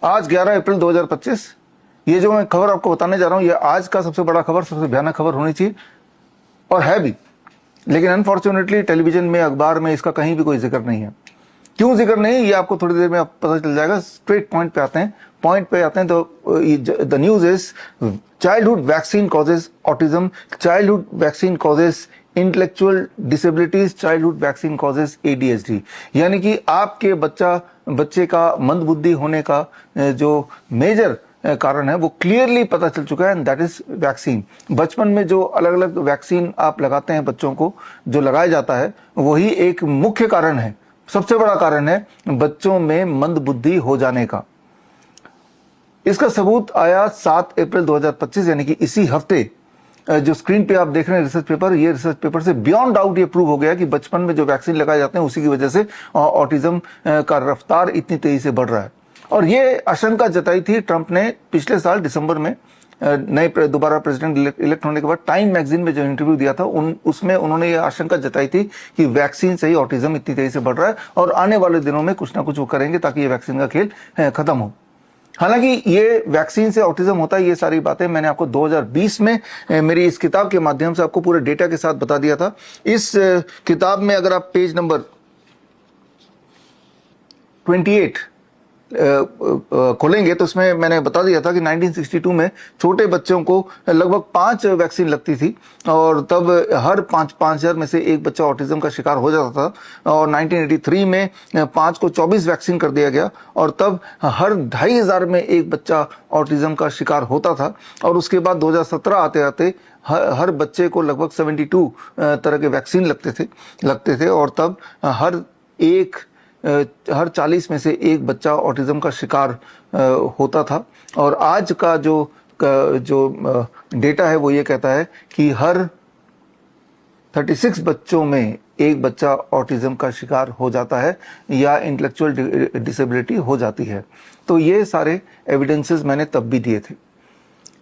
आज 11 अप्रैल 2025, ये जो मैं खबर आपको बताने जा रहा हूं, ये आज का सबसे बड़ा खबर, सबसे भयानक खबर होनी चाहिए और है भी, लेकिन अनफॉर्चुनेटली टेलीविजन में, अखबार में इसका कहीं भी कोई जिक्र नहीं है। क्यों जिक्र नहीं, ये आपको थोड़ी देर में पता चल जाएगा। स्ट्रेट पॉइंट पे आते हैं। तो the news is childhood vaccine causes autism, childhood vaccine causes intellectual disabilities, childhood vaccine causes ADHD। यानी कि आपके बच्चे का मंदबुद्धि होने का जो मेजर कारण है वो क्लियरली पता चल चुका है, एंड दैट इज वैक्सीन। बचपन में जो अलग अलग वैक्सीन आप लगाते हैं बच्चों को, जो लगाया जाता है, वही एक मुख्य कारण है, सबसे बड़ा कारण है बच्चों में मंदबुद्धि हो जाने का। इसका सबूत आया 7 अप्रैल 2025, यानी कि इसी हफ्ते। जो स्क्रीन पे आप देख रहे हैं रिसर्च पेपर, ये रिसर्च पेपर से बियॉन्ड डाउट ये प्रूव हो गया कि बचपन में जो वैक्सीन लगाए जाते हैं उसी की वजह से ऑटिज्म का रफ्तार इतनी तेजी से बढ़ रहा है। और ये आशंका जताई थी ट्रंप ने पिछले साल दिसंबर में, नए दोबारा प्रेसिडेंट इलेक्ट होने के बाद टाइम मैगजीन में जो इंटरव्यू दिया था उसमें उन्होंने ये आशंका जताई थी कि वैक्सीन से ही ऑटिज्म इतनी तेजी से बढ़ रहा है और आने वाले दिनों में कुछ ना कुछ वो करेंगे ताकि ये वैक्सीन का खेल खत्म हो। हालांकि ये वैक्सीन से ऑटिज्म होता है, ये सारी बातें मैंने आपको 2020 में मेरी इस किताब के माध्यम से आपको पूरे डेटा के साथ बता दिया था। इस किताब में अगर आप पेज नंबर 28 खोलेंगे तो उसमें मैंने बता दिया था कि 1962 में छोटे बच्चों को लगभग 5 वैक्सीन लगती थी और तब हर 5,000 में से एक बच्चा ऑटिज्म का शिकार हो जाता था। और 1983 में 5 को 24 वैक्सीन कर दिया गया और तब हर 2,500 में एक बच्चा ऑटिज्म का शिकार होता था। और उसके बाद 2017 आते आते हर बच्चे को लगभग 72 तरह के वैक्सीन लगते थे और तब हर 40 में से एक बच्चा ऑटिज्म का शिकार होता था। और आज का जो डेटा है वो ये कहता है कि हर 36 बच्चों में एक बच्चा ऑटिज्म का शिकार हो जाता है या इंटेलेक्चुअल डिसेबिलिटी हो जाती है। तो ये सारे एविडेंसेस मैंने तब भी दिए थे।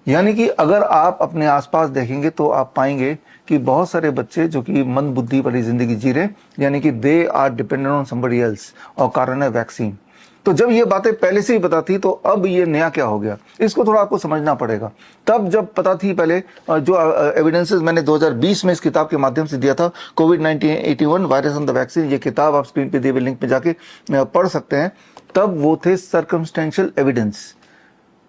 यानी कि अगर आप अपने आसपास देखेंगे तो आप पाएंगे कि बहुत सारे बच्चे जो कि मंद बुद्धि वाली जिंदगी जी रहे, यानी कि they are dependent on somebody else, और कारण है वैक्सीन। तो जब ये बातें पहले से ही पता थी तो अब ये नया क्या हो गया, इसको थोड़ा आपको समझना पड़ेगा। तब जब पता थी पहले, जो एविडेंसेस मैंने 2020 में इस किताब के माध्यम से दिया था, COVID-19-81 virus and the vaccine, ये किताब आप स्क्रीन पे दिए हुए लिंक पे जाके पढ़ सकते हैं। तब वो थे सर्कमस्टेंशियल एविडेंस।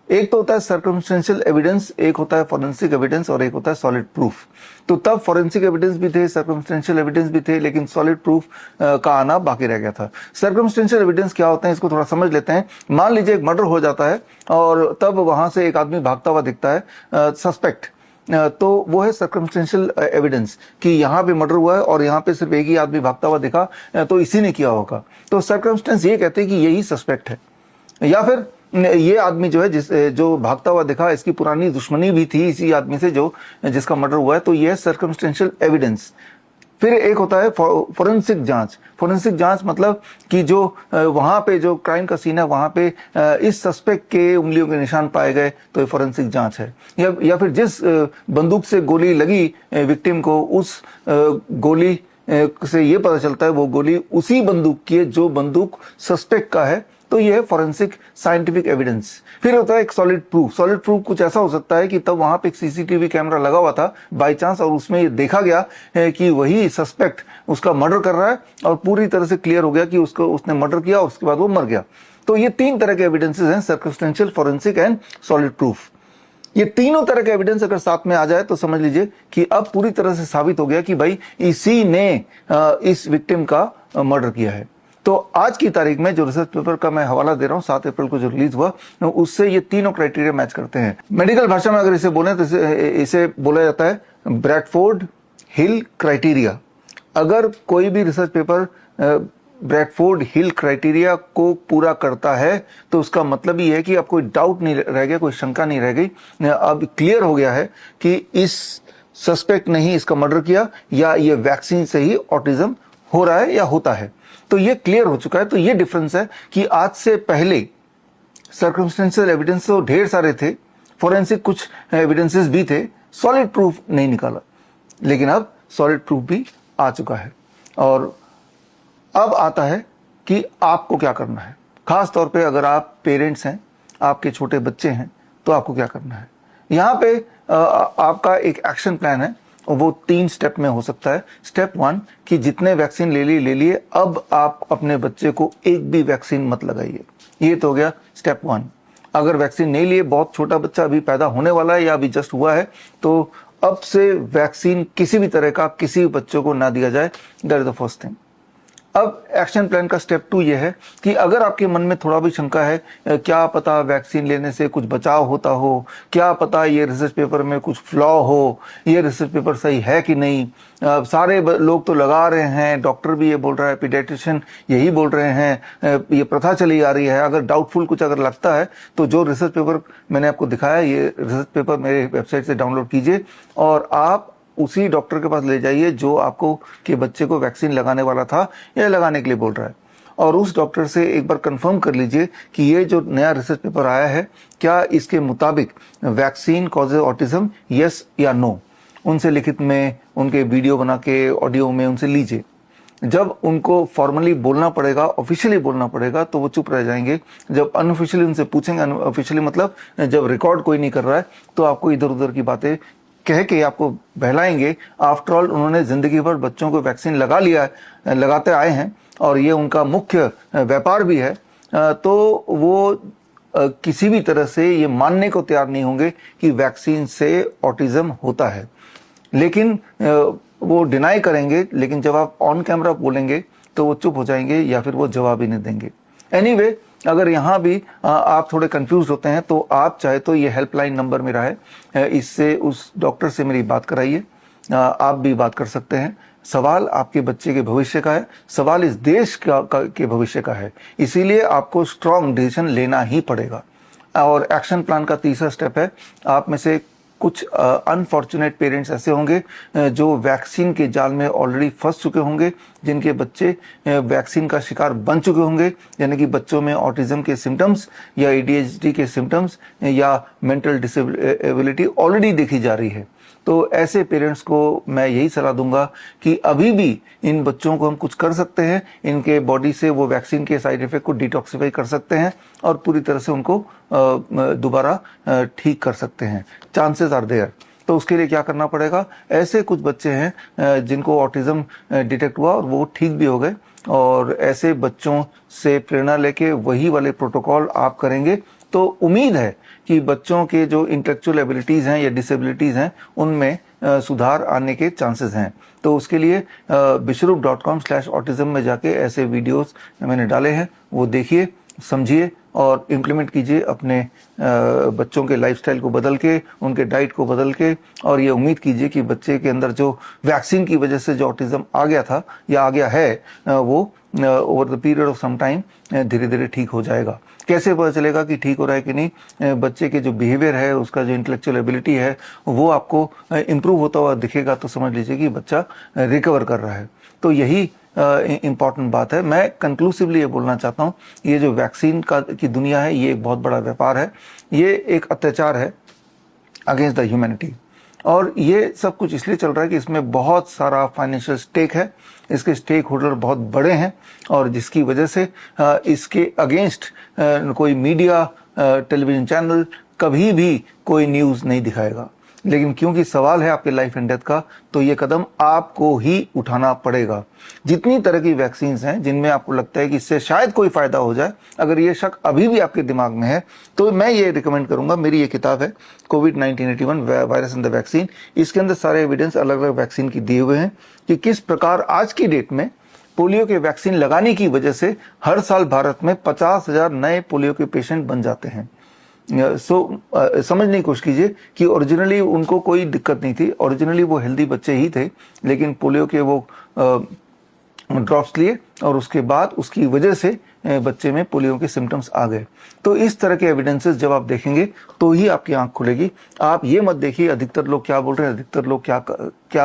एक तो होता है सर्कमस्टेंशियल एविडेंस, एक होता है फॉरेंसिक एविडेंस और एक होता है सॉलिड प्रूफ। तो तब फॉरेंसिक एविडेंस भी थे, सर्कमस्टेंशियल एविडेंस भी थे, लेकिन सॉलिड प्रूफ का आना बाकी रह गया था। सर्कमस्टेंशियल एविडेंस क्या होते हैं, इसको थोड़ा समझ लेते हैं। मान लीजिए एक मर्डर हो जाता है और तब वहां से एक आदमी भागता हुआ दिखता है, सस्पेक्ट, तो वो है सर्कमस्टेंशियल एविडेंस कि यहाँ पे मर्डर हुआ है और यहाँ पे सिर्फ एक ही आदमी भागता हुआ दिखा, तो इसी ने किया होगा। तो सर्कमस्टेंस ये कहते हैं कि यही सस्पेक्ट है, या फिर ये आदमी जो है जो भागता हुआ दिखा, इसकी पुरानी दुश्मनी भी थी इसी आदमी से जिसका मर्डर हुआ है, तो ये है सर्कमस्टेंशियल एविडेंस। फिर एक होता है फोरेंसिक जांच। फोरेंसिक जांच मतलब कि जो वहां पे जो क्राइम का सीन है वहां पे इस सस्पेक्ट के उंगलियों के निशान पाए गए, तो ये फोरेंसिक जांच है। या फिर जिस बंदूक से गोली लगी विक्टिम को, उस गोली से ये पता चलता है वो गोली उसी बंदूक की है जो बंदूक सस्पेक्ट का है, तो ये है फॉरेंसिक साइंटिफिक एविडेंस। फिर होता है एक सॉलिड प्रूफ। सॉलिड प्रूफ कुछ ऐसा हो सकता है कि तब वहां पे एक CCTV कैमरा लगा हुआ था बाय चांस, और उसमें ये देखा गया है कि वही सस्पेक्ट उसका मर्डर कर रहा है और पूरी तरह से क्लियर हो गया कि उसने मर्डर किया, उसके बाद वो मर गया। तो ये 3 तरह के एविडेंसेस हैं, circumstantial, forensic and solid proof. ये तीनों तरह के एविडेंस अगर साथ में आ जाए तो समझ लीजिए कि अब पूरी तरह से साबित हो गया कि भाई इसी ने इस विक्टिम का मर्डर किया है। तो आज की तारीख में जो रिसर्च पेपर का मैं हवाला दे रहा हूं, 7 अप्रैल को जो रिलीज हुआ, उससे ये तीनों क्राइटेरिया मैच करते हैं। मेडिकल भाषा में अगर इसे बोले तो इसे बोला जाता है ब्रैडफोर्ड हिल क्राइटेरिया। अगर कोई भी रिसर्च पेपर ब्रैडफोर्ड हिल क्राइटेरिया को पूरा करता है तो उसका मतलब ये है कि अब कोई डाउट नहीं रह गया, कोई शंका नहीं रह गई, अब क्लियर हो गया है कि इस सस्पेक्ट ने ही इसका मर्डर किया या ये वैक्सीन से ही ऑटिज्म हो रहा है या होता है। तो ये क्लियर हो चुका है। तो ये डिफरेंस है कि आज से पहले सर्कमस्टेंशियल एविडेंस तो ढेर सारे थे, फोरेंसिक कुछ एविडेंसेस भी थे, सॉलिड प्रूफ नहीं निकाला, लेकिन अब सॉलिड प्रूफ भी आ चुका है। और अब आता है कि आपको क्या करना है। खास तौर पे अगर आप पेरेंट्स हैं आपके छोटे बच्चे हैं, तो आपको क्या करना है। यहाँ पे आपका एक एक्शन प्लान है, वो 3 स्टेप में हो सकता है। स्टेप 1 कि जितने वैक्सीन ले लिए, अब आप अपने बच्चे को एक भी वैक्सीन मत लगाइए। ये तो हो गया स्टेप 1। अगर वैक्सीन नहीं लिए, बहुत छोटा बच्चा अभी पैदा होने वाला है या अभी जस्ट हुआ है, तो अब से वैक्सीन किसी भी तरह का किसी भी बच्चों को ना दिया जाए। That is the first thing. अब एक्शन प्लान का स्टेप 2 ये है कि अगर आपके मन में थोड़ा भी शंका है, क्या पता वैक्सीन लेने से कुछ बचाव होता हो, क्या पता ये रिसर्च पेपर में कुछ फ्लॉ हो, ये रिसर्च पेपर सही है कि नहीं, सारे लोग तो लगा रहे हैं, डॉक्टर भी ये बोल रहा है, पीडियाट्रिशियन यही बोल रहे हैं, ये प्रथा चली आ रही है। अगर डाउटफुल कुछ अगर लगता है तो जो रिसर्च पेपर मैंने आपको दिखाया, ये रिसर्च पेपर मेरे वेबसाइट से डाउनलोड कीजिए और आप उसी डॉक्टर के पास ले जाइए जो आपको के बच्चे को वैक्सीन लगाने वाला था या लगाने के लिए बोल रहा है, और उस डॉक्टर से एक बार कंफर्म कर लीजिए कि ये जो नया रिसर्च पेपर आया है, क्या इसके मुताबिक वैक्सीन कॉजेज ऑटिज्म, यस या नो। उनसे लिखित में, उनके वीडियो बना के, ऑडियो में उनसे लीजिए। जब उनको फॉर्मली बोलना पड़ेगा, ऑफिशियली बोलना पड़ेगा, तो वो चुप रह जाएंगे। जब अनऑफिशियली उनसे पूछेंगे, अनऑफिशियली मतलब जब रिकॉर्ड कोई नहीं कर रहा है, तो आपको इधर उधर की बातें कह के आपको बहलाएंगे। आफ्टर ऑल उन्होंने जिंदगी भर बच्चों को वैक्सीन लगा लिया है, लगाते आए हैं, और ये उनका मुख्य व्यापार भी है, तो वो किसी भी तरह से ये मानने को तैयार नहीं होंगे कि वैक्सीन से ऑटिज्म होता है। लेकिन वो डिनाई करेंगे, लेकिन जब आप ऑन कैमरा बोलेंगे तो वो चुप हो जाएंगे या फिर वो जवाब ही नहीं देंगे। एनीवे, अगर यहाँ भी आप थोड़े कंफ्यूज होते हैं तो आप चाहे तो ये हेल्पलाइन नंबर मेरा है, इससे उस डॉक्टर से मेरी बात कराइए। आप भी बात कर सकते हैं। सवाल आपके बच्चे के भविष्य का है, सवाल इस देश के भविष्य का है, इसीलिए आपको स्ट्रांग डिसीजन लेना ही पड़ेगा। और एक्शन प्लान का तीसरा स्टेप है, आप में से कुछ अनफॉर्चुनेट पेरेंट्स ऐसे होंगे जो वैक्सीन के जाल में ऑलरेडी फंस चुके होंगे, जिनके बच्चे वैक्सीन का शिकार बन चुके होंगे, यानी कि बच्चों में ऑटिज्म के सिम्टम्स या ADHD के सिम्टम्स या मेंटल डिसेबिलिटी ऑलरेडी देखी जा रही है। तो ऐसे पेरेंट्स को मैं यही सलाह दूंगा कि अभी भी इन बच्चों को हम कुछ कर सकते हैं, इनके बॉडी से वो वैक्सीन के साइड इफेक्ट को डिटॉक्सिफाई कर सकते हैं और पूरी तरह से उनको दोबारा ठीक कर सकते हैं। Chances are there. तो उसके लिए क्या करना पड़ेगा, ऐसे कुछ बच्चे हैं जिनको ऑटिज्म डिटेक्ट हुआ और वो ठीक भी हो गए, और ऐसे बच्चों से प्रेरणा लेके वही वाले प्रोटोकॉल आप करेंगे तो उम्मीद है कि बच्चों के जो इंटेलेक्चुअल एबिलिटीज हैं या डिसेबिलिटीज हैं उनमें सुधार आने के चांसेस हैं। तो उसके लिए bishrup.com/autism में जाके ऐसे वीडियोस मैंने डाले हैं, वो देखिए, समझिए और इम्प्लीमेंट कीजिए अपने बच्चों के लाइफस्टाइल को बदल के, उनके डाइट को बदल के, और ये उम्मीद कीजिए कि बच्चे के अंदर जो वैक्सीन की वजह से जो ऑटिज्म आ गया था या आ गया है, वो over the period of some time धीरे धीरे ठीक हो जाएगा। कैसे पता चलेगा कि ठीक हो रहा है कि नहीं? बच्चे के जो बिहेवियर है, उसका जो इंटेलेक्चुअल एबिलिटी है, वो आपको इम्प्रूव होता हुआ दिखेगा तो समझ लीजिए कि बच्चा रिकवर कर रहा है। तो यही इम्पॉर्टेंट बात है। मैं कंक्लूसिवली ये बोलना चाहता हूँ, ये जो वैक्सीन की दुनिया है, ये एक बहुत बड़ा व्यापार है, ये एक अत्याचार है अगेंस्ट द ह्यूमैनिटी, और ये सब कुछ इसलिए चल रहा है कि इसमें बहुत सारा फाइनेंशियल स्टेक है, इसके स्टेक होल्डर बहुत बड़े हैं, और जिसकी वजह से इसके अगेंस्ट कोई मीडिया, टेलीविजन चैनल कभी भी कोई न्यूज़ नहीं दिखाएगा। लेकिन क्योंकि सवाल है आपके लाइफ एंड डेथ का, तो ये कदम आपको ही उठाना पड़ेगा। जितनी तरह की वैक्सीन्स हैं जिनमें आपको लगता है कि इससे शायद कोई फायदा हो जाए, अगर ये शक अभी भी आपके दिमाग में है, तो मैं ये रिकमेंड करूंगा, मेरी ये किताब है कोविड-1981 वायरस एंड द वैक्सीन। इसके अंदर सारे एविडेंस अलग अलग वैक्सीन की दिए हुए हैं कि किस प्रकार आज की डेट में पोलियो के वैक्सीन लगाने की वजह से हर साल भारत में 50,000 नए पोलियो के पेशेंट बन जाते हैं। समझने की कोशिश कीजिए कि ओरिजिनली उनको कोई दिक्कत नहीं थी, ओरिजिनली वो हेल्दी बच्चे ही थे, लेकिन पोलियो के वो ड्रॉप्स लिए और उसके बाद उसकी वजह से बच्चे में पोलियो के सिम्टम्स आ गए। तो इस तरह के एविडेंसेस जब आप देखेंगे तो ही आपकी आंख खुलेगी। आप ये मत देखिए अधिकतर लोग क्या बोल रहे हैं, अधिकतर लोग क्या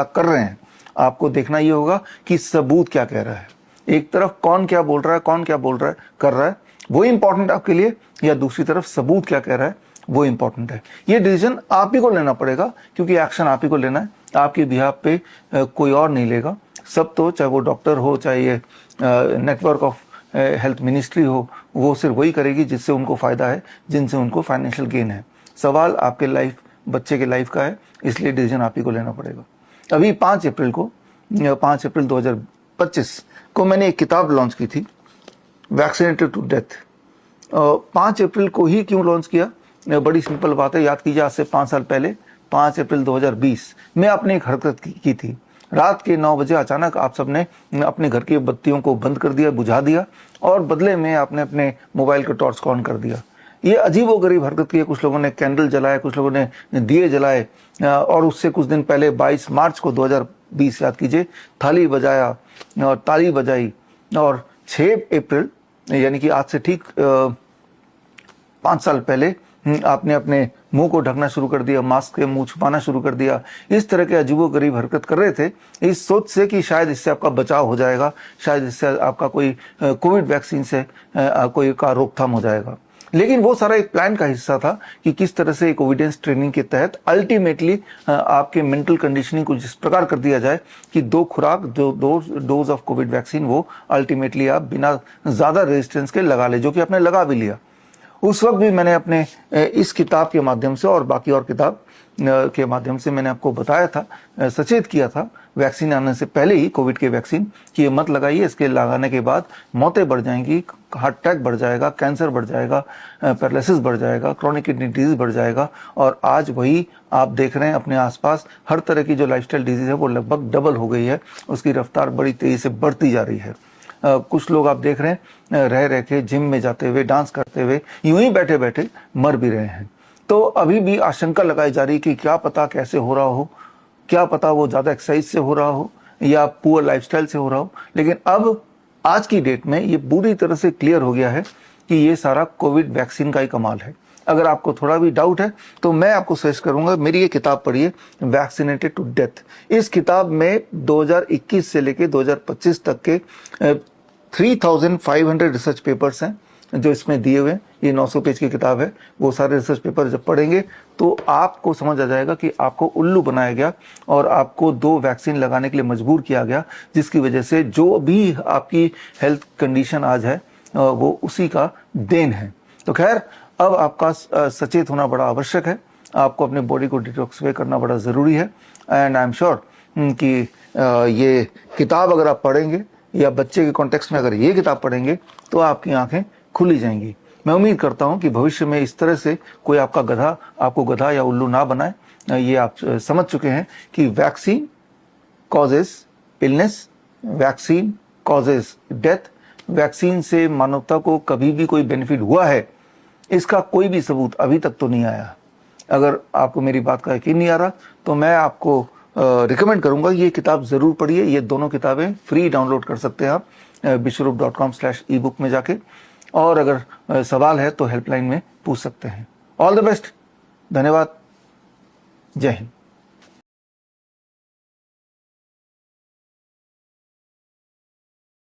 कर रहे हैं। आपको देखना ये होगा कि सबूत क्या कह रहा है। एक तरफ कौन क्या बोल रहा है, कौन क्या बोल रहा है, कर रहा है, वो इंपॉर्टेंट आपके लिए, या दूसरी तरफ सबूत क्या कह रहा है, वो इंपॉर्टेंट है। ये डिसीजन आप ही को लेना पड़ेगा, क्योंकि एक्शन आप ही को लेना है। आपके बिहाफ पे कोई और नहीं लेगा। सब तो, चाहे वो डॉक्टर हो, चाहे ये नेटवर्क ऑफ हेल्थ मिनिस्ट्री हो, वो सिर्फ वही करेगी जिससे उनको फ़ायदा है, जिनसे उनको फाइनेंशियल गेन है। सवाल आपके बच्चे के लाइफ का है, इसलिए डिसीजन आप ही को लेना पड़ेगा। अभी 5 अप्रैल 2025 को मैंने एक किताब लॉन्च की थी, वैक्सीनेटेड टू डेथ। 5 अप्रैल को ही क्यों लॉन्च किया? बड़ी सिंपल बात है, याद कीजिए आज से 5 साल पहले 5 अप्रैल 2020 में आपने एक हरकत की थी। रात के 9 बजे अचानक आप सबने अपने घर की बत्तियों को बंद कर दिया, बुझा दिया, और बदले में आपने अपने मोबाइल का टॉर्च ऑन कर दिया। ये अजीबोगरीब हरकत की है। कुछ लोगों ने कैंडल जलाए, कुछ लोगों ने दिए जलाए, और उससे कुछ दिन पहले 22 मार्च को 2020 याद कीजिए, थाली बजाया और ताली बजाई, और 6 अप्रैल यानी कि आज से ठीक 5 साल पहले आपने अपने मुंह को ढकना शुरू कर दिया, मास्क के मुंह छुपाना शुरू कर दिया। इस तरह के अजीबोगरीब हरकत कर रहे थे इस सोच से कि शायद इससे आपका बचाव हो जाएगा, शायद इससे आपका कोई कोविड वैक्सीन से कोई का रोकथाम हो जाएगा। लेकिन वो सारा एक प्लान का हिस्सा था कि किस तरह से एक ओबीडियंस ट्रेनिंग के तहत अल्टीमेटली आपके मेंटल कंडीशनिंग को जिस प्रकार कर दिया जाए कि 2 खुराक, 2 डोज ऑफ कोविड वैक्सीन वो अल्टीमेटली आप बिना ज़्यादा रेजिस्टेंस के लगा ले, जो कि आपने लगा भी लिया। उस वक्त भी मैंने अपने इस किताब के माध्यम से और बाकी और किताब के माध्यम से मैंने आपको बताया था, सचेत किया था वैक्सीन आने से पहले ही, कोविड के वैक्सीन, कि ये मत लगाइए, इसके लगाने के बाद मौतें बढ़ जाएंगी, हार्ट अटैक बढ़ जाएगा, कैंसर बढ़ जाएगा, पैरालिसिस बढ़ जाएगा, क्रॉनिक किडनी डिजीज बढ़ जाएगा। और आज वही आप देख रहे हैं अपने आसपास, हर तरह की जो लाइफस्टाइल डिजीज है वो लगभग डबल हो गई है, उसकी रफ्तार बड़ी तेजी से बढ़ती जा रही है। कुछ लोग आप देख रहे हैं रह के जिम में जाते हुए, डांस करते हुए, यूं ही बैठे बैठे मर भी रहे हैं। तो अभी भी आशंका लगाई जा रही कि क्या पता कैसे हो रहा हो, क्या पता वो ज़्यादा एक्सरसाइज से हो रहा हो या पुअर लाइफस्टाइल से हो रहा हो। लेकिन अब आज की डेट में ये पूरी तरह से क्लियर हो गया है कि ये सारा कोविड वैक्सीन का ही कमाल है। अगर आपको थोड़ा भी डाउट है तो मैं आपको सजेस्ट करूंगा, मेरी ये किताब पढ़िए, वैक्सीनेटेड टू डेथ। इस किताब में 2021 से लेके 2025 तक के 3500 रिसर्च पेपर्स हैं जो इसमें दिए हुए हैं। ये 900 पेज की किताब है। वो सारे रिसर्च पेपर जब पढ़ेंगे तो आपको समझ आ जाएगा कि आपको उल्लू बनाया गया और आपको 2 वैक्सीन लगाने के लिए मजबूर किया गया, जिसकी वजह से जो भी आपकी हेल्थ कंडीशन आज है वो उसी का देन है। तो खैर, अब आपका सचेत होना बड़ा आवश्यक है। आपको अपने बॉडी को डिटॉक्सिफाई करना बड़ा ज़रूरी है। एंड आई एम श्योर कि ये किताब अगर आप पढ़ेंगे या बच्चे के कॉन्टेक्स्ट में अगर ये किताब पढ़ेंगे तो आपकी आंखें खुली जाएंगी। मैं उम्मीद करता हूं कि भविष्य में इस तरह से कोई आपको गधा या उल्लू ना बनाए। ये आप समझ चुके हैं कि vaccine causes illness, vaccine causes death. Vaccine से मानवता को कभी भी कोई बेनिफिट हुआ है, इसका कोई भी सबूत अभी तक तो नहीं आया। अगर आपको मेरी बात का यकीन नहीं आ रहा तो मैं आपको रिकमेंड करूंगा ये किताब ज़रूर पढ़िए। ये दोनों किताबें फ्री डाउनलोड कर सकते हैं आप bishwarup.com/ebook में जाके। और अगर सवाल है तो हेल्पलाइन में पूछ सकते हैं। ऑल द बेस्ट, धन्यवाद, जय हिंद।